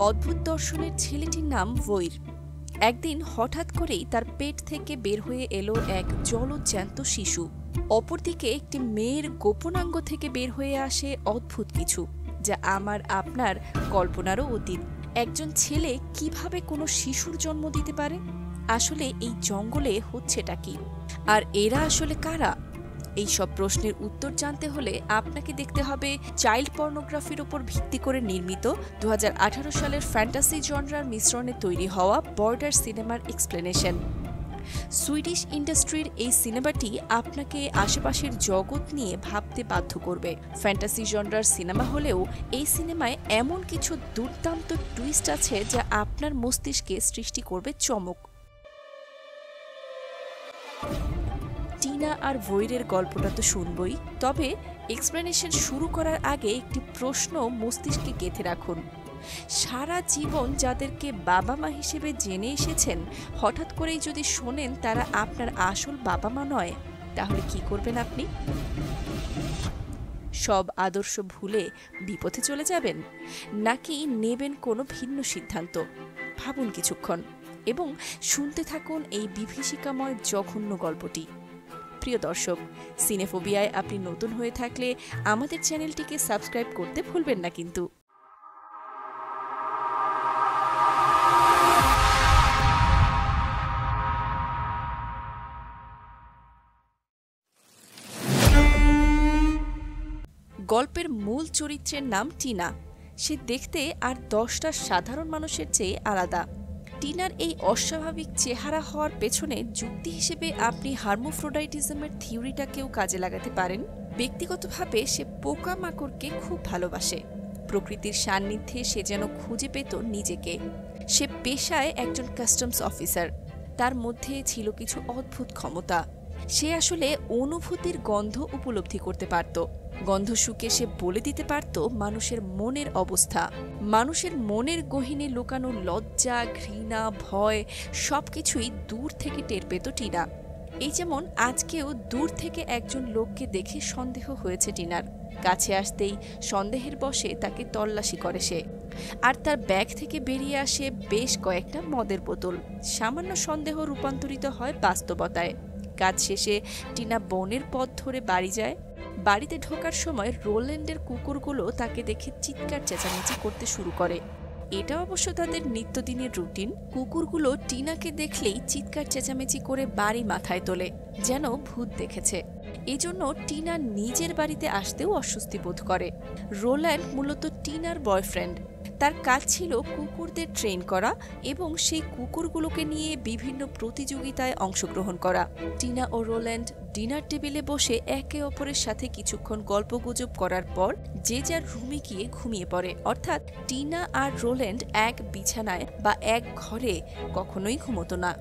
অদ্ভুত দর্শনের ছেলেটির নাম বৈর। একদিন হঠাৎ করেই তার পেট থেকে বের হয়ে এলো এক জলজ্যান্ত শিশু। অপরদিকে একটি মেয়ের গোপনাঙ্গ থেকে বের হয়ে আসে অদ্ভুত কিছু, যা আমার আপনার কল্পনারও অতীত। একজন ছেলে কিভাবে কোনো শিশুর জন্ম দিতে পারে? আসলে এই জঙ্গলে হচ্ছেটা কি, আর এরা আসলে কারা? এই সব প্রশ্নের উত্তর জানতে হলে আপনাকে দেখতে হবে চাইল্ড পর্নোগ্রাফির উপর ভিত্তি করে নির্মিত 2018 সালের ফ্যান্টাসি জনরার মিশ্রণে তৈরি হওয়া বর্ডার সিনেমার এক্সপ্লেনেশন। সুইডিশ ইন্ডাস্ট্রির এই সিনেমাটি আপনাকে আশেপাশের জগৎ নিয়ে ভাবতে বাধ্য করবে। ফ্যান্টাসি জনরার সিনেমা হলেও এই সিনেমায় এমন কিছু দুর্দান্ত টুইস্ট আছে যা আপনার মস্তিষ্কে সৃষ্টি করবে চমক। টিনা আর বৈরের গল্পটা তো শুনবই, তবে এক্সপ্লেনেশন শুরু করার আগে একটি প্রশ্ন মস্তিষ্কে গেঁথে রাখুন। সারা জীবন যাদেরকে বাবা মা হিসেবে জেনে এসেছেন, হঠাৎ করেই যদি শোনেন তারা আপনার আসল বাবা মা নয়, তাহলে কি করবেন আপনি? সব আদর্শ ভুলে বিপথে চলে যাবেন, নাকি নেবেন কোনো ভিন্ন সিদ্ধান্ত? ভাবুন কিছুক্ষণ এবং শুনতে থাকুন এই বিভীষিকাময় জঘন্য গল্পটি। প্রিয় দর্শক, সিনেফোবিয়ায় আপনি নতুন হয়ে থাকলে আমাদের চ্যানেলটিকে সাবস্ক্রাইব করতে ভুলবেন না কিন্তু। গল্পের মূল চরিত্রের নাম টিনা। সে দেখতে আর 10টা সাধারণ মানুষের চেয়ে আলাদা। টিনার এই অস্বাভাবিক চেহারা হওয়ার পেছনে যুক্তি হিসেবে আপনি হার্মোফ্রোডাইটিজমের থিওরিটাকেও কাজে লাগাতে পারেন। ব্যক্তিগতভাবে সে পোকামাকড়কে খুব ভালোবাসে। প্রকৃতির সান্নিধ্যে সে যেন খুঁজে পেত নিজেকে। সে পেশায় একজন কাস্টমস অফিসার। তার মধ্যে ছিল কিছু অদ্ভুত ক্ষমতা। সে আসলে অনুভূতির গন্ধ উপলব্ধি করতে পারত। গন্ধ শুকে সে বলে দিতে পারত মানুষের মনের অবস্থা। মানুষের মনের গহীনে লুকানো লজ্জা, ঘৃণা, ভয় সবকিছুই দূর থেকে টের পেত টিনা। এই যেমন আজকেও দূর থেকে একজন লোককে দেখে সন্দেহ হয়েছে টিনার। কাছে আসতেই সন্দেহের বশে তাকে তল্লাশি করে সে, আর তার ব্যাগ থেকে বেরিয়ে আসে বেশ কয়েকটা মদের বোতল। সামান্য সন্দেহ রূপান্তরিত হয় বাস্তবতায়। কাজ শেষে টিনা বনের পথ ধরে বাড়ি যায়। বাড়িতে ঢোকার সময় রোল্যান্ডের কুকুরগুলো তাকে দেখে চিৎকার চেঁচামেচি করতে শুরু করে। এটা অবশ্য তাদের নিত্যদিনের রুটিন। কুকুরগুলো টিনাকে দেখলেই চিৎকার চেঁচামেচি করে বাড়ি মাথায় তোলে, যেন ভূত দেখেছে। এজন্য টিনা নিজের বাড়িতে আসতেও অস্বস্তি বোধ করে। রোল্যান্ড মূলত টিনার বয়ফ্রেন্ড। তার কাজ ছিল কুকুরদের ট্রেন করা এবং সেই কুকুরগুলোকে নিয়ে বিভিন্ন প্রতিযোগিতায় অংশগ্রহণ করা। টিনা ও রোল্যান্ড ডিনার টেবিলে বসে একে অপরের সাথে কিছুক্ষণ গল্পগুজব করার পর যে যার রুমে গিয়ে ঘুমিয়ে পড়ে। অর্থাৎ টিনা আর রোল্যান্ড এক বিছানায় বা এক ঘরে কখনোই ঘুমতো না।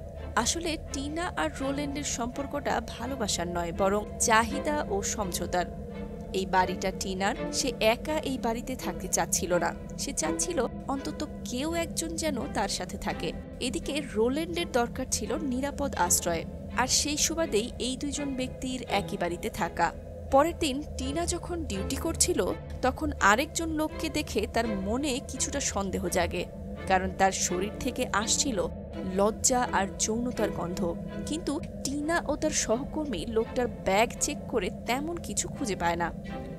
আসলে টিনা আর রোল্যান্ডের সম্পর্কটা ভালোবাসার নয়, বরং চাহিদা ও সমঝোতার। এই বাড়িটা টিনার। সে একা এই বাড়িতে থাকতে চাচ্ছিল না। সে চাচ্ছিল অন্তত কেউ একজন যেন তার সাথে থাকে। এদিকে রোল্যান্ডের দরকার ছিল নিরাপদ আশ্রয়, আর সেই সুবাদেই এই দুইজন ব্যক্তির একই বাড়িতে থাকা। পরের দিন টিনা যখন ডিউটি করছিল, তখন আরেকজন লোককে দেখে তার মনে কিছুটা সন্দেহ জাগে, কারণ তার শরীর থেকে আসছিল লজ্জা আর যৌনতার গন্ধ। কিন্তু টিনা ও তার সহকর্মী লোকটার ব্যাগ চেক করে তেমন কিছু খুঁজে পায় না।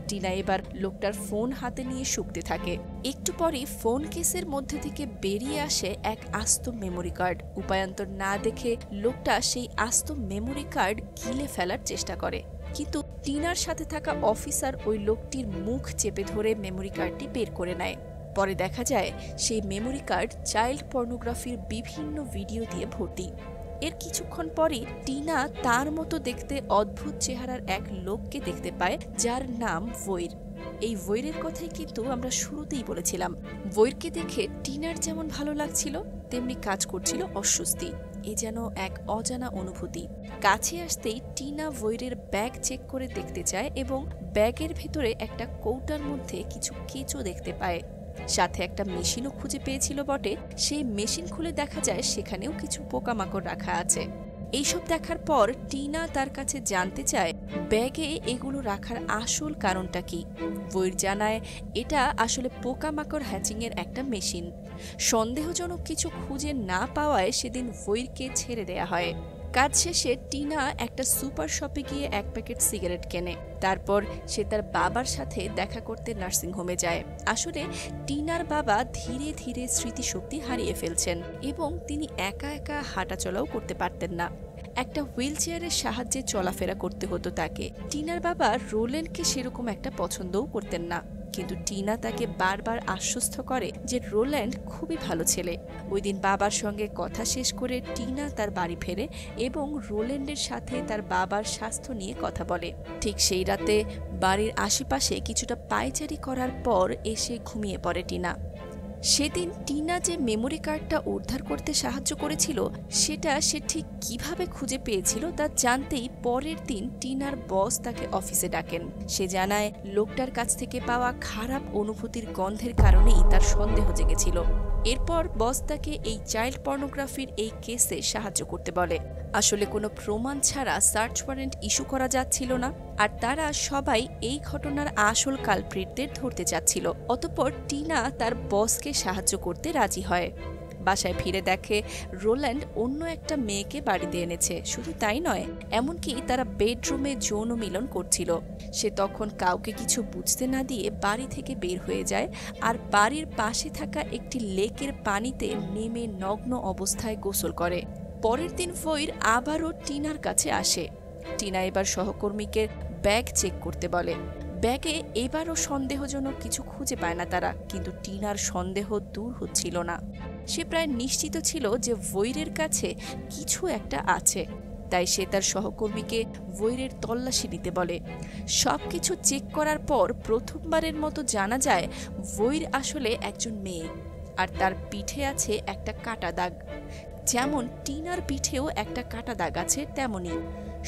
টিনা এবার লোকটার ফোন হাতে নিয়ে শুকতে থাকে। একটু পরই ফোন কেসের মধ্যে থেকে বেরিয়ে আসে এক আস্ত মেমোরি কার্ড। উপায়ান্তর না দেখে লোকটা সেই আস্ত মেমোরি কার্ড গিলে ফেলার চেষ্টা করে, কিন্তু টিনার সাথে থাকা অফিসার ওই লোকটির মুখ চেপে ধরে মেমোরি কার্ডটি বের করে নেয়। পরে দেখা যায় সেই মেমোরি কার্ড চাইল্ড পর্নোগ্রাফির বিভিন্ন ভিডিও দিয়ে ভর্তি। এর কিছুক্ষণ পরে টিনা তার মতো দেখতে অদ্ভুত চেহারার এক লোককে দেখতে পায়, যার নাম বৈর। এই বৈরের কথাই কিন্তু আমরা শুরুতেই বলেছিলাম। বৈরকে দেখে টিনার যেমন ভালো লাগছিল, তেমনি কাজ করছিল অস্বস্তি। এ যেন এক অজানা অনুভূতি। কাছে আসতেই টিনা বৈরের ব্যাগ চেক করে দেখতে চায় এবং ব্যাগের ভেতরে একটা কৌটার মধ্যে কিছু কেঁচো দেখতে পায়। সাথে একটা মেশিনও খুঁজে পেয়েছিল বটে। সেই মেশিন খুলে দেখা যায় সেখানেও কিছু পোকামাকড় রাখা আছে। এইসব দেখার পর টিনা তার কাছে জানতে চায় ব্যাগে এগুলো রাখার আসল কারণটা কি। বইয়ের জানায় এটা আসলে পোকামাকড় হ্যাচিংয়ের একটা মেশিন। সন্দেহজনক কিছু খুঁজে না পাওয়ায় সেদিন বইরকে ছেড়ে দেয়া হয়। কাজ শেষে টিনা একটা সুপার শপে গিয়ে এক প্যাকেট সিগারেট কেনে। তারপর সে তার বাবার সাথে দেখা করতে নার্সিংহোমে যায়। আসলে টিনার বাবা ধীরে ধীরে স্মৃতিশক্তি হারিয়ে ফেলছেন এবং তিনি একা একা হাঁটাচলাও করতে পারতেন না। একটা হুইল চেয়ারের সাহায্যে চলাফেরা করতে হতো তাকে। টিনার বাবা রোল্যান্ডকে সেরকম একটা পছন্দও করতেন না, কিন্তু টিনা তাকে বারবার আশ্বস্ত করে যে রোল্যান্ড খুবই ভালো ছেলে। ওই দিন বাবার সঙ্গে কথা শেষ করে টিনা তার বাড়ি ফেরে এবং রোল্যান্ডের সাথে তার বাবার স্বাস্থ্য নিয়ে কথা বলে। ঠিক সেই রাতে বাড়ির আশেপাশে কিছুটা পায়চারি করার পর এসে ঘুমিয়ে পড়ে টিনা। সেদিন টিনা যে মেমোরি কার্ডটা উদ্ধার করতে সাহায্য করেছিল সেটা সে ঠিক কিভাবে খুঁজে পেয়েছিল তা জানতেই পরের দিন টিনার বস তাকে অফিসে ডাকেন। সে জানায় লোকটার কাছ থেকে পাওয়া খারাপ অনুভূতির গন্ধের কারণেই তার সন্দেহ জেগেছিল। এরপর বস তাকে এই চাইল্ড পর্নোগ্রাফির এই কেসে সাহায্য করতে বলে। আসলে কোনো প্রমাণ ছাড়া সার্চ ওয়ারেন্ট ইস্যু করা যাচ্ছিল না, আর তারা সবাই এই ঘটনার আসল কালপ্রিটদের ধরতে চাচ্ছিল। অতঃপর টিনা তার বসকে সাহায্য করতে রাজি হয়। বাসায় ফিরে দেখে রোল্যান্ড অন্য একটা মেয়েকে বাড়িতে এনেছে। শুধু তাই নয়, এমনকি তারা বেডরুমে যৌন মিলন করছিল। সে তখন কাউকে কিছু বুঝতে না দিয়ে বাড়ি থেকে বের হয়ে যায় আর বাড়ির পাশে থাকা একটি লেকের পানিতে নেমে নগ্ন অবস্থায় গোসল করে। পরের দিন ফইর আবারও টিনার কাছে আসে। টিনা এবার সহকর্মীকে ব্যাগ চেক করতে বলে। ব্যাগে এবারও সন্দেহজনক কিছু খুঁজে পায় না তারা, কিন্তু টিনার সন্দেহ দূর হচ্ছিল না। সে প্রায় নিশ্চিত ছিল যে ভৈরের কাছে কিছু একটা আছে, তাই সে তার সহকর্মীকে ভৈরের তল্লাশি নিতে বলে। সবকিছু চেক করার পর প্রথমবারের মতো জানা যায় ভৈর আসলে একজন মেয়ে, আর তার পিঠে আছে একটা কাটা দাগ। যেমন টিনার পিঠেও একটা কাটা দাগ আছে তেমনই।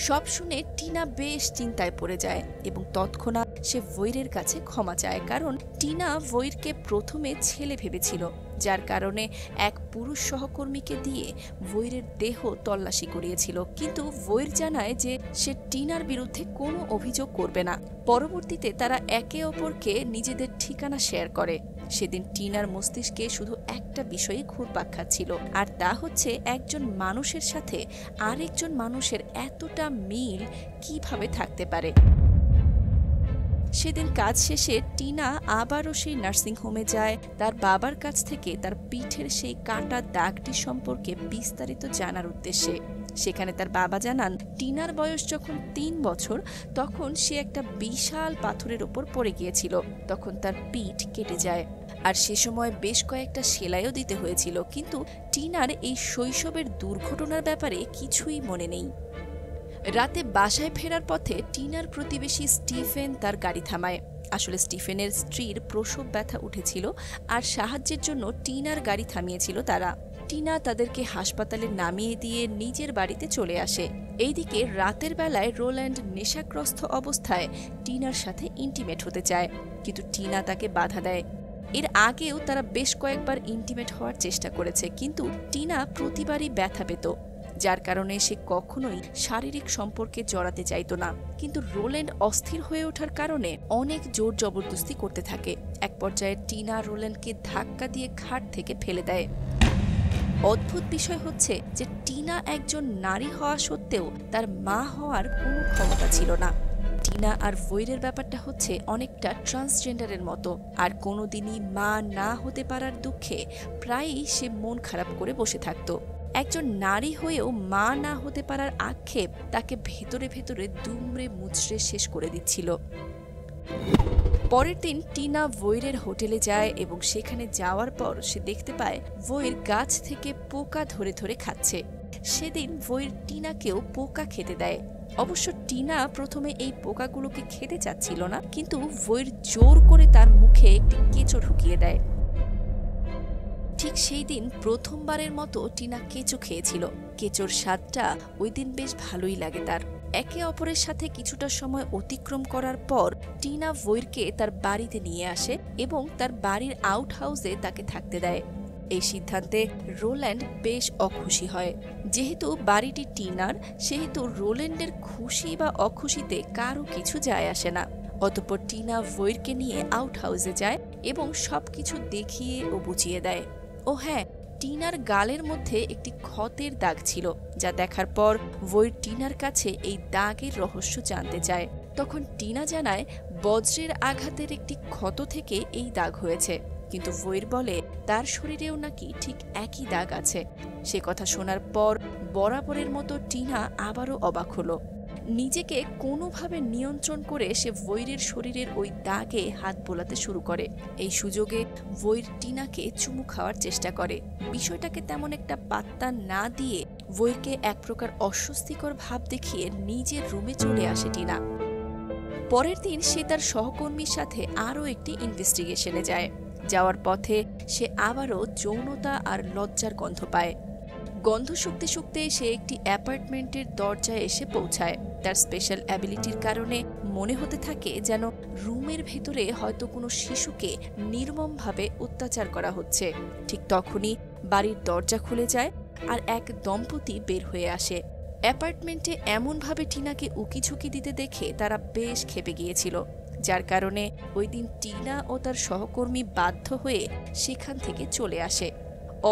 সব শুনে টিনা বেশ চিন্তায় পড়ে যায় এবং তৎক্ষণাৎ সে ভৈরের কাছে ক্ষমা চায়, কারণ টিনা ভৈরকে প্রথমে ছেলে ভেবেছিল, যার কারণে এক পুরুষ সহকর্মীকে দিয়ে ভৈরের দেহ তল্লাশি করিয়েছিল। কিন্তু ভৈর জানায় যে সে টিনার বিরুদ্ধে কোনো অভিযোগ করবে না। পরবর্তীতে তারা একে অপরকে নিজেদের ঠিকানা শেয়ার করে। সেদিন টিনার মস্তিষ্কে শুধু একটা বিষয়ে ঘুরপাক খাচ্ছিল, আর তা হচ্ছে একজন মানুষের সাথে আরেকজন মানুষের এতটা মিল কিভাবে থাকতে পারে। সেদিন কাজ শেষে টিনা আবারও সেই নার্সিংহোমে যায় তার বাবার কাছ থেকে তার পিঠের সেই কাটা দাগটি সম্পর্কে বিস্তারিত জানার উদ্দেশ্যে। সেখানে তার বাবা জানান টিনার বয়স যখন ৩ বছর তখন সে একটা বিশাল পাথরের ওপর পড়ে গিয়েছিল। তখন তার পিঠ কেটে যায়, আর সে সময় বেশ কয়েকটা সেলাইও দিতে হয়েছিল। কিন্তু টিনার এই শৈশবের দুর্ঘটনার ব্যাপারে কিছুই মনে নেই। রাতে বাসায় ফেরার পথে টিনার প্রতিবেশী স্টিফেন তার গাড়ি থামায়। আসলে স্টিফেনের স্ত্রীর প্রসব ব্যথা উঠেছিল, আর সাহায্যের জন্য টিনার গাড়ি থামিয়েছিল তারা। টিনা তাদেরকে হাসপাতালে নামিয়ে দিয়ে নিজের বাড়িতে চলে আসে। এইদিকে রাতের বেলায় রোল্যান্ড নেশাগ্রস্ত অবস্থায় টিনার সাথে ইন্টিমেট হতে চায়, কিন্তু টিনা তাকে বাধা দেয়। এর আগেও তারা বেশ কয়েকবার ইন্টিমেট হওয়ার চেষ্টা করেছে, কিন্তু টিনা প্রতিবারই ব্যথা পেত, যার কারণে সে কখনোই শারীরিক সম্পর্কে জড়াতে চাইত না। কিন্তু রোল্যান্ড অস্থির হয়ে ওঠার কারণে অনেক জোর জবরদস্তি করতে থাকে। এক পর্যায়ে টিনা রোল্যান্ডকে ধাক্কা দিয়ে খাট থেকে ফেলে দেয়। অদ্ভুত বিষয় হচ্ছে যে টিনা একজন নারী হওয়া সত্ত্বেও তার মা হওয়ার কোনো ক্ষমতা ছিল না। টিনা আর ভৈরের ব্যাপারটা হচ্ছে অনেকটা ট্রান্সজেন্ডারের মতো, আর কোনোদিনই মা না হতে পারার দুঃখে প্রায়ই সে মন খারাপ করে বসে থাকত। একজন নারী হয়েও মা না হতে পারার আক্ষেপ তাকে ভেতরে ভেতরে দুমড়ে মুচড়ে শেষ করে দিচ্ছিল। পরের দিন টিনা ভৈরের হোটেলে যায় এবং সেখানে যাওয়ার পর সে দেখতে পায় ভৈর গাছ থেকে পোকা ধরে ধরে খাচ্ছে। সেদিন ভৈর টিনাকেও পোকা খেতে দেয়। অবশ্য টিনা প্রথমে এই পোকাগুলোকে খেতে চাচ্ছিল না, কিন্তু ভৈর জোর করে তার মুখে একটি কেঁচো ঢুকিয়ে দেয়। ঠিক সেই দিন প্রথমবারের মতো টিনা কেঁচো খেয়েছিল। কেঁচোর স্বাদটা ওই দিন বেশ ভালোই লাগে তার। একে অপরের সাথে কিছুটা সময় অতিক্রম করার পর টিনা ভৈরকে তার বাড়িতে নিয়ে আসে এবং তার বাড়ির আউট হাউসে তাকে থাকতে দেয়। এই সিদ্ধান্তে রোল্যান্ড বেশ অখুশি হয়। যেহেতু বাড়িটি টিনার, সেহেতু রোল্যান্ডের খুশি বা অখুশিতে কারো কিছু যায় আসে না। অতঃপর টিনা ভোইরকে নিয়ে আউট হাউসে যায় এবং সবকিছু দেখিয়ে ও বুঝিয়ে দেয়। ও হ্যাঁ, টিনার গালের মধ্যে একটি ক্ষতের দাগ ছিল, যা দেখার পর ভোইর টিনার কাছে এই দাগের রহস্য জানতে চায়। তখন টিনা জানায় বজ্রের আঘাতের একটি ক্ষত থেকে এই দাগ হয়েছে, কিন্তু ভোইর বলে তার শরীরেও নাকি ঠিক একই দাগ আছে। সে কথা শোনার পর বরাবরের মতো টিনা আবারও অবাক হলো। নিজেকে কোনোভাবে নিয়ন্ত্রণ করে সে ভোইরের শরীরের ওই দাগে হাত বোলাতে শুরু করে। এই সুযোগে ভোইর টিনাকে চুমু খাওয়ার চেষ্টা করে। বিষয়টাকে তেমন একটা পাত্তা না দিয়ে ভোইরকে এক প্রকার অস্বস্তিকর ভাব দেখিয়ে নিজের রুমে চলে আসে টিনা। পরের দিন সে তার সহকর্মীর সাথে আরও একটি ইনভেস্টিগেশনে যায়। যাওয়ার পথে সে আবারও যৌনতা আর লজ্জার গন্ধ পায়। গন্ধ শুকতে শুকতে সে একটি অ্যাপার্টমেন্টের দরজায় এসে পৌঁছায়। তার স্পেশাল অ্যাবিলিটির কারণে মনে হতে থাকে যেন রুমের ভেতরে হয়তো কোনো শিশুকে নির্মমভাবে অত্যাচার করা হচ্ছে। ঠিক তখনই বাড়ির দরজা খুলে যায় আর এক দম্পতি বের হয়ে আসে। অ্যাপার্টমেন্টে এমনভাবে টিনাকে উকিঝুঁকি দিতে দেখে তারা বেশ ক্ষেপে গিয়েছিল, যার কারণে ওই দিন টিনা ও তার সহকর্মী বাধ্য হয়ে সেখান থেকে চলে আসে।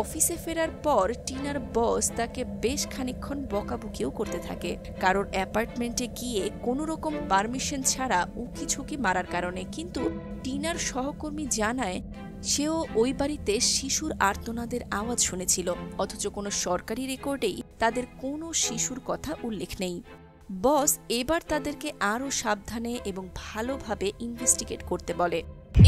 অফিসে ফেরার পর টিনার বস তাকে বেশ খানিকক্ষণ বকাবকিও করতে থাকে, কারণ অ্যাপার্টমেন্টে গিয়ে কোনো রকম পারমিশন ছাড়া উকিঝুঁকি মারার কারণে। কিন্তু টিনার সহকর্মী জানায় সেও ওই বাড়িতে শিশুর আর্তনাদের আওয়াজ শুনেছিল, অথচ কোনো সরকারি রেকর্ডেই তাদের কোনো শিশুর কথা উল্লেখ নেই। বস এবার তাদেরকে আরও সাবধানে এবং ভালোভাবে ইনভেস্টিগেট করতে বলে।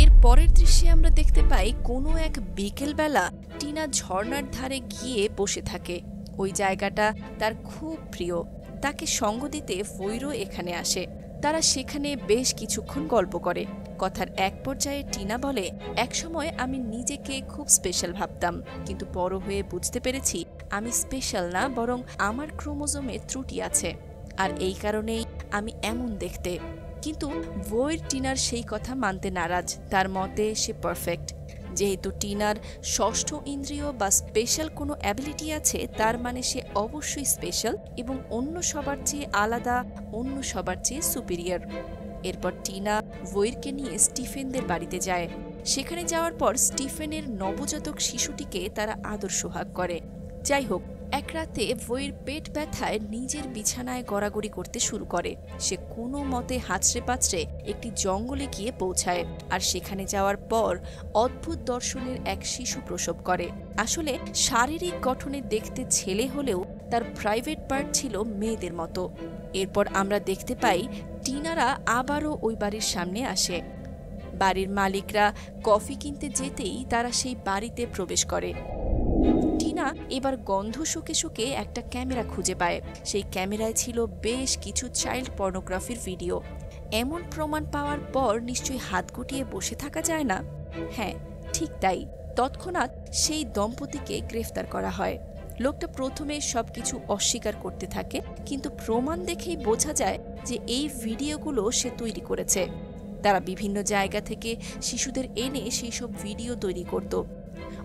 এর পরের দৃশ্যে আমরা দেখতে পাই কোনো এক বিকেলবেলা টিনা ঝর্ণার ধারে গিয়ে বসে থাকে। ওই জায়গাটা তার খুব প্রিয়। তাকে সঙ্গ দিতে ভৈরও এখানে আসে। তারা সেখানে বেশ কিছুক্ষণ গল্প করে। কথার এক পর্যায়ে টিনা বলে, একসময় আমি নিজেকে খুব স্পেশাল ভাবতাম, কিন্তু বড় হয়ে বুঝতে পেরেছি আমি স্পেশাল না, বরং আমার ক্রোমোজোমে ত্রুটি আছে, আর এই কারণেই আমি এমন দেখতে। কিন্তু ভোইর টিনার সেই কথা মানতে নারাজ। তার মতে সে পারফেক্ট। যেহেতু টিনার ষষ্ঠ ইন্দ্রিয় বা স্পেশাল কোনো অ্যাবিলিটি আছে, তার মানে সে অবশ্যই স্পেশাল এবং অন্য সবার চেয়ে আলাদা, অন্য সবার চেয়ে সুপিরিয়র। এরপর টিনা ভোইরকে নিয়ে স্টিফেনদের বাড়িতে যায়। সেখানে যাওয়ার পর স্টিফেনের নবজাতক শিশুটিকে তারা আদর সোহাগ করে। যাই হোক, এক রাতে ভোইর পেট ব্যথায় নিজের বিছানায় গড়াগড়ি করতে শুরু করে। সে কোনো মতে হাঁচড়ে পাচড়ে একটি জঙ্গলে গিয়ে পৌঁছায়, আর সেখানে যাওয়ার পর অদ্ভুত দর্শনের এক শিশু প্রসব করে। আসলে শারীরিক গঠনে দেখতে ছেলে হলেও তার প্রাইভেট পার্ট ছিল মেয়েদের মতো। এরপর আমরা দেখতে পাই টিনারা আবারও ওই বাড়ির সামনে আসে। বাড়ির মালিকরা কফি কিনতে যেতেই তারা সেই বাড়িতে প্রবেশ করে। টিনা এবার গন্ধ শুকে শুকে একটা ক্যামেরা খুঁজে পায়। সেই ক্যামেরায় ছিল বেশ কিছু চাইল্ড পর্নোগ্রাফির ভিডিও। এমন প্রমাণ পাওয়ার পর নিশ্চয়ই হাত গুটিয়ে বসে থাকা যায় না। হ্যাঁ, ঠিক তাই। তৎক্ষণাৎ সেই দম্পতিকে গ্রেফতার করা হয়। লোকটা প্রথমে সবকিছু অস্বীকার করতে থাকে, কিন্তু প্রমাণ দেখেই বোঝা যায় যে এই ভিডিওগুলো সে তৈরি করেছে। তারা বিভিন্ন জায়গা থেকে শিশুদের এনে সেই সব ভিডিও তৈরি করত।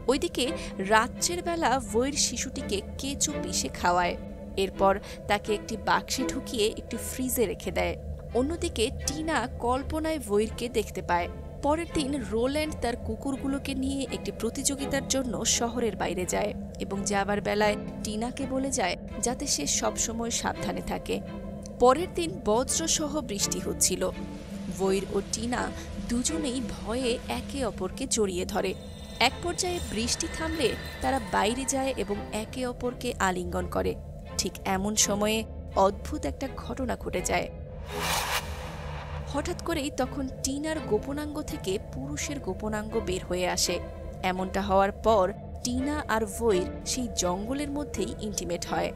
ওইদিকে রাত্রের বেলা ভোইর শিশুটিকে কেঁচো পিষে খাওয়ায়। এরপর তাকে একটি বাক্সে ঢুকিয়ে একটি ফ্রিজে রেখে দেয়। অন্যদিকে টিনা কল্পনায় ভোইরকে দেখতে পায়। পরের দিন রোল্যান্ড তার কুকুরগুলোকে নিয়ে একটি প্রতিযোগিতার জন্য শহরের বাইরে যায় এবং যাবার বেলায় টিনাকে বলে যায় যাতে সে সবসময় সাবধানে থাকে। পরের দিন বজ্রসহ বৃষ্টি হচ্ছিল। ভোইর ও টিনা দুজনেই ভয়ে একে অপরকে জড়িয়ে ধরে। এক পর্যায়ে বৃষ্টি থামলে তারা বাইরে যায় এবং একে অপরকে আলিঙ্গন করে। ঠিক এমন সময়ে অদ্ভুত একটা ঘটনা ঘটে যায়। হঠাৎ করেই তখন টিনার গোপনাঙ্গ থেকে পুরুষের গোপনাঙ্গ বের হয়ে আসে। এমনটা হওয়ার পর টিনা আর ভোইর সেই জঙ্গলের মধ্যেই ইন্টিমেট হয়।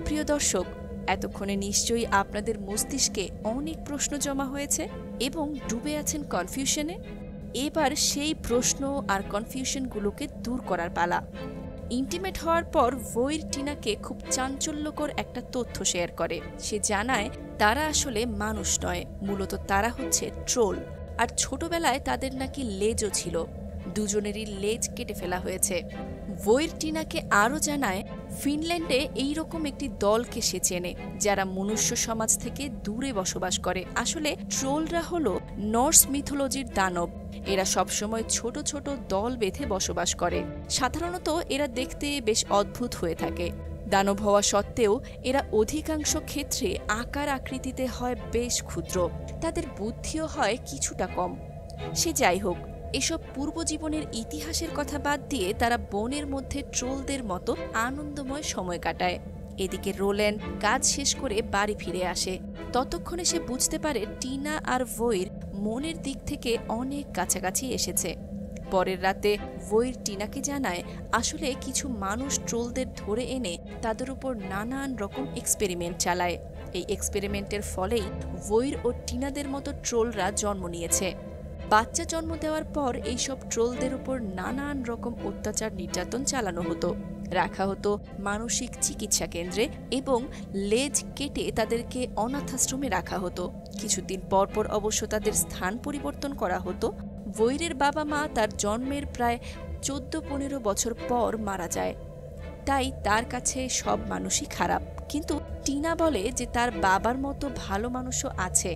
প্রিয় দর্শক, এতক্ষণে নিশ্চয়ই আপনাদের মস্তিষ্কে অনেক প্রশ্ন জমা হয়েছে এবং ডুবে আছেন কনফিউশনে। এবার সেই প্রশ্ন আর কনফিউশনগুলোকে দূর করার পালা। ইন্টিমেট হওয়ার পর ভোইর টিনাকে খুব চাঞ্চল্যকর একটা তথ্য শেয়ার করে। সে জানায় তারা আসলে মানুষ নয়, মূলত তারা হচ্ছে ট্রোল। আর ছোটবেলায় তাদের নাকি লেজও ছিল। দুজনেরই লেজ কেটে ফেলা হয়েছে। ভোইর টিনাকে আরও জানায় ফিনল্যান্ডে এইরকম একটি দলকে সে চেনে যারা মনুষ্য সমাজ থেকে দূরে বসবাস করে। আসলে ট্রোলরা হলো নর্স মিথোলজির দানব। এরা সবসময় ছোট ছোট দল বেঁধে বসবাস করে। সাধারণত এরা দেখতে বেশ অদ্ভুত হয়ে থাকে। দানব হওয়া সত্ত্বেও এরা অধিকাংশ ক্ষেত্রে আকার আকৃতিতে হয় বেশ ক্ষুদ্র। তাদের বুদ্ধিও হয় কিছুটা কম। সে যাই হোক, এসব পূর্বজীবনের ইতিহাসের কথা বাদ দিয়ে তারা বনের মধ্যে ট্রোলদের মতো আনন্দময় সময় কাটায়। এদিকে রোল্যান্ড কাজ শেষ করে বাড়ি ফিরে আসে। ততক্ষণে সে বুঝতে পারে টিনা আর ভোইর মনের দিক থেকে অনেক কাছাকাছি এসেছে। পরের রাতে ভোইর টিনাকে জানায় আসলে কিছু মানুষ ট্রোলদের ধরে এনে তাদের উপর নানান রকম এক্সপেরিমেন্ট চালায়। এই এক্সপেরিমেন্টের ফলেই ভোইর ও টিনাদের মতো ট্রোলরা জন্ম নিয়েছে। বাচ্চা জন্ম দেওয়ার পর এইসব ট্রোলদের উপর নানান রকম অত্যাচার নির্যাতন চালানো হতো, রাখা হতো মানসিক চিকিৎসা কেন্দ্রে এবং লেজ কেটে তাদেরকে অনাথাশ্রমে রাখা হতো। কিছুদিন পর পর অবশ্য তাদের স্থান পরিবর্তন করা হতো। ভোইরের বাবা মা তার জন্মের প্রায় 14-15 বছর পর মারা যায়। তাই তার কাছে সব মানুষই খারাপ। কিন্তু টিনা বলে যে তার বাবার মতো ভালো মানুষও আছে।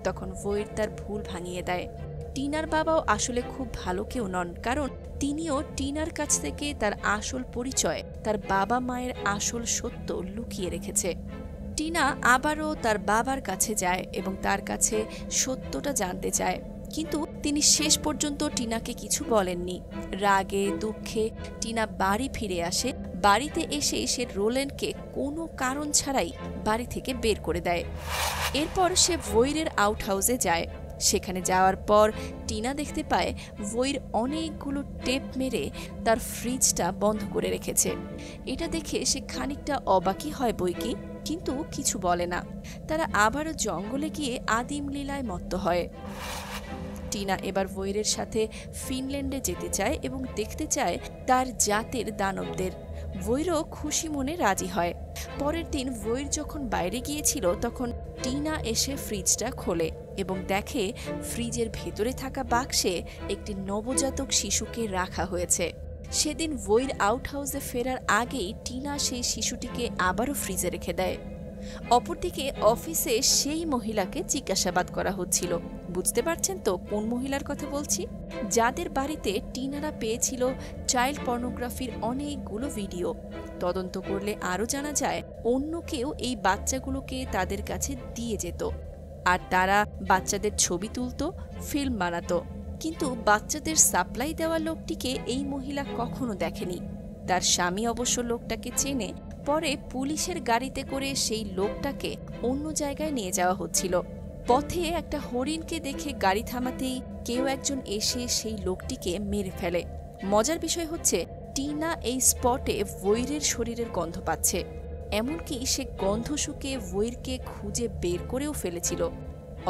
তখন ভোইর তার ভুল ভাঙিয়ে দেয়। টিনার বাবাও আসলে খুব ভালো কেউ নন, কারণ তিনিও টিনার কাছ থেকে তার আসল পরিচয়, তার বাবা মায়ের আসল সত্য লুকিয়ে রেখেছে। টিনা আবারও তার বাবার কাছে যায় এবং তার কাছে সত্যটা জানতে চায়, কিন্তু তিনি শেষ পর্যন্ত টিনাকে কিছু বলেননি। রাগে দুঃখে টিনা বাড়ি ফিরে আসে। বাড়িতে এসে সে রোল্যান্ডকে কোনো কারণ ছাড়াই বাড়ি থেকে বের করে দেয়। এরপর সে ভোইরের আউট হাউসে যায়। সেখানে যাওয়ার পর টিনা দেখতে পায় ভোইর অনেকগুলো টেপ মেরে তার ফ্রিজটা বন্ধ করে রেখেছে। এটা দেখে সে খানিকটা অবাকই হয় বইকি, কিন্তু কিছু বলে না। তারা আবারও জঙ্গলে গিয়ে আদিম লীলায় মত্ত হয়। টিনা এবার ভোইরের সাথে ফিনল্যান্ডে যেতে চায় এবং দেখতে চায় তার জাতের দানবদের। ভোইরও খুশি মনে রাজি হয়। পরের দিন ভোইর যখন বাইরে গিয়েছিল তখন টিনা এসে ফ্রিজটা খোলে এবং দেখে ফ্রিজের ভেতরে থাকা বাক্সে একটি নবজাতক শিশুকে রাখা হয়েছে। সেদিন ভোইর আউট হাউসে ফেরার আগেই টিনা সেই শিশুটিকে আবারও ফ্রিজে রেখে দেয়। অপরদিকে অফিসে সেই মহিলাকে জিজ্ঞাসাবাদ করা হচ্ছিল। বুঝতে পারছেন তো কোন মহিলার কথা বলছি? যাদের বাড়িতে টিনারা পেয়েছিল চাইল্ড পর্নোগ্রাফির অনেকগুলো ভিডিও। তদন্ত করলে আরও জানা যায় অন্য কেউ এই বাচ্চাগুলোকে তাদের কাছে দিয়ে যেত, আর তারা বাচ্চাদের ছবি তুলত, ফিল্ম বানাতো। কিন্তু বাচ্চাদের সাপ্লাই দেওয়া লোকটিকে এই মহিলা কখনো দেখেনি। তার স্বামী অবশ্য লোকটাকে চেনে। পরে পুলিশের গাড়িতে করে সেই লোকটাকে অন্য জায়গায় নিয়ে যাওয়া হচ্ছিল। পথে একটা হরিণকে দেখে গাড়ি থামাতেই কেউ একজন এসে সেই লোকটিকে মেরে ফেলে। মজার বিষয় হচ্ছে টিনা এই স্পটে ভোইরের শরীরের গন্ধ পাচ্ছে। এমনকি সে গন্ধ শুকে ভোইরকে খুঁজে বের করেও ফেলেছিল।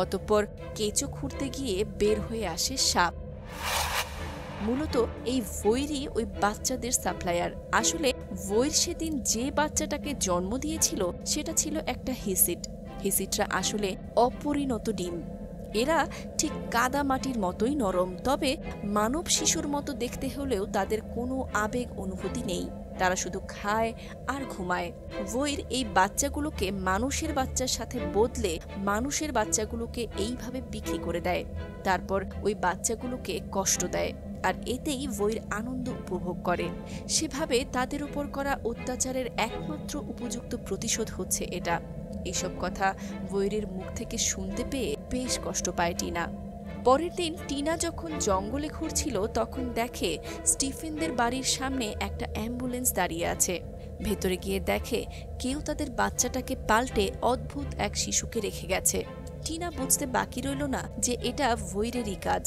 অতঃপর কেঁচো খুঁড়তে গিয়ে বের হয়ে আসে সাপ। মূলত এই ভোইরই ওই বাচ্চাদের সাপ্লায়ার। আসলে ভোইর সেদিন যে বাচ্চাটাকে জন্ম দিয়েছিল সেটা ছিল একটা হিসিড। হিসিডরা আসলে অপরিণত ডিম। এরা ঠিক কাদা মাটির মতোই নরম, তবে মানব শিশুর মতো দেখতে হলেও তাদের কোনো আবেগ অনুভূতি নেই। তারা শুধু খায় আর ঘুমায়। ভোইর এই বাচ্চাগুলোকে মানুষের বাচ্চার সাথে বদলে মানুষের বাচ্চাগুলোকে এইভাবে বিক্রি করে দেয়। তারপর ওই বাচ্চাগুলোকে কষ্ট দেয়, আর এতেই ভোইর আনন্দ উপভোগ করে। সেভাবে তাদের উপর করা অত্যাচারের একমাত্র উপযুক্ত প্রতিশোধ হচ্ছে এটা। এইসব কথা ভোইরের মুখ থেকে শুনতে পেয়ে বেশ কষ্ট পায় টিনা। পরের দিন টিনা যখন জঙ্গলে ঘুরছিল তখন দেখে স্টিফেনদের বাড়ির সামনে একটা অ্যাম্বুলেন্স দাঁড়িয়ে আছে। ভেতরে গিয়ে দেখে কেউ তাদের বাচ্চাটাকে পাল্টে অদ্ভুত এক শিশুকে রেখে গেছে। টিনা বুঝতে বাকি রইল না যে এটা ভোইরেরই কাজ।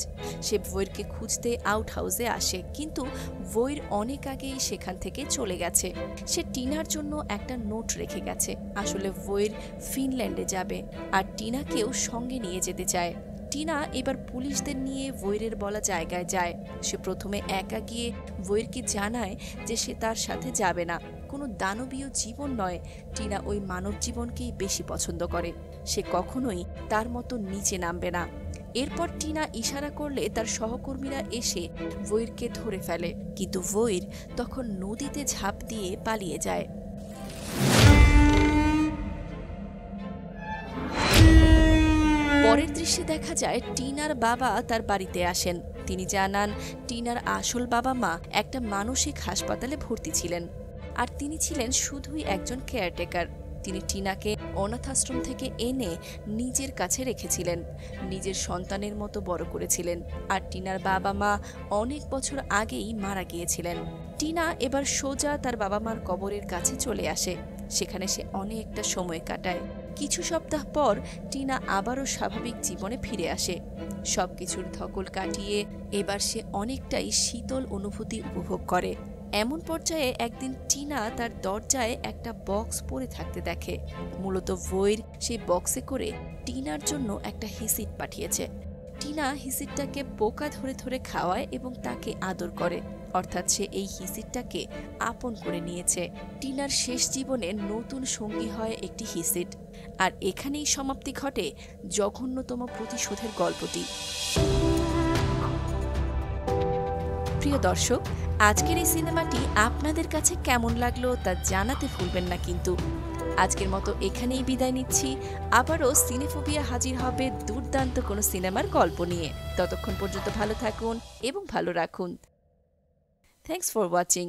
সে ভোইরকে খুঁজতে আউট হাউসে আসে, কিন্তু ভোইর অনেক আগেই সেখান থেকে চলে গেছে। সে টিনার জন্য একটা নোট রেখে গেছে। আসলে ভোইর ফিনল্যান্ডে যাবে আর টিনাকেও সঙ্গে নিয়ে যেতে চায়। টিনা এবার পুলিশদের নিয়ে ভৈরের বলা জায়গায় যায়। সে প্রথমে একা গিয়ে ভৈরকে জানায় যে সে তার সাথে যাবে না, কোনো দানবীয় জীবন নয়, টিনা ওই মানব জীবনকেই বেশি পছন্দ করে, সে কখনোই তার মতো নিচে নামবে না। এরপর টিনা ইশারা করলে তার সহকর্মীরা এসে ভৈরকে ধরে ফেলে, কিন্তু ভৈর তখন নদীতে ঝাঁপ দিয়ে পালিয়ে যায়। পরের দৃশ্যে দেখা যায় টিনার বাবা তার বাড়িতে আসেন। তিনি জানান টিনার আসল বাবা মা একটা মানসিক হাসপাতালে ভর্তি ছিলেন, আর তিনি ছিলেন শুধুই একজন কেয়ারটেকার। তিনি টিনাকে অনাথাশ্রম থেকে এনে নিজের কাছে রেখেছিলেন, নিজের সন্তানের মতো বড় করেছিলেন। আর টিনার বাবা মা অনেক বছর আগেই মারা গিয়েছিলেন। টিনা এবার সোজা তার বাবা মার কবরের কাছে চলে আসে। সেখানে সে অনেকটা সময় কাটায়। কিছু সপ্তাহ পর টিনা আবারও স্বাভাবিক জীবনে ফিরে আসে। সবকিছুর ধকল কাটিয়ে এবার সে অনেকটাই শীতল অনুভূতি উপভোগ করে। এমন পর্যায়ে একদিন টিনা তার দরজায় একটা বক্স পড়ে থাকতে দেখে। মূলত ভৈর সেই বক্সে করে টিনার জন্য একটা হিসিট পাঠিয়েছে। টিনা হিসিটটাকে পোকা ধরে ধরে খাওয়ায় এবং তাকে আদর করে, অর্থাৎ সে এই হিসিটটাকে আপন করে নিয়েছে। টিনার শেষ জীবনে নতুন সঙ্গী হয় একটি হিসিট। আর এখানেই সমাপ্তি ঘটে জঘন্যতম প্রতিশোধের গল্পটি। প্রিয় দর্শক, আজকের এই সিনেমাটি আপনাদের কাছে কেমন লাগলো তা জানাতে ভুলবেন না কিন্তু। আজকের মতো এখানেই বিদায় নিচ্ছি। আবারও সিনেফোবিয়া হাজির হবে দুর্দান্ত কোনো সিনেমার গল্প নিয়ে। ততক্ষণ পর্যন্ত ভালো থাকুন এবং ভালো রাখুন। Thanks for watching.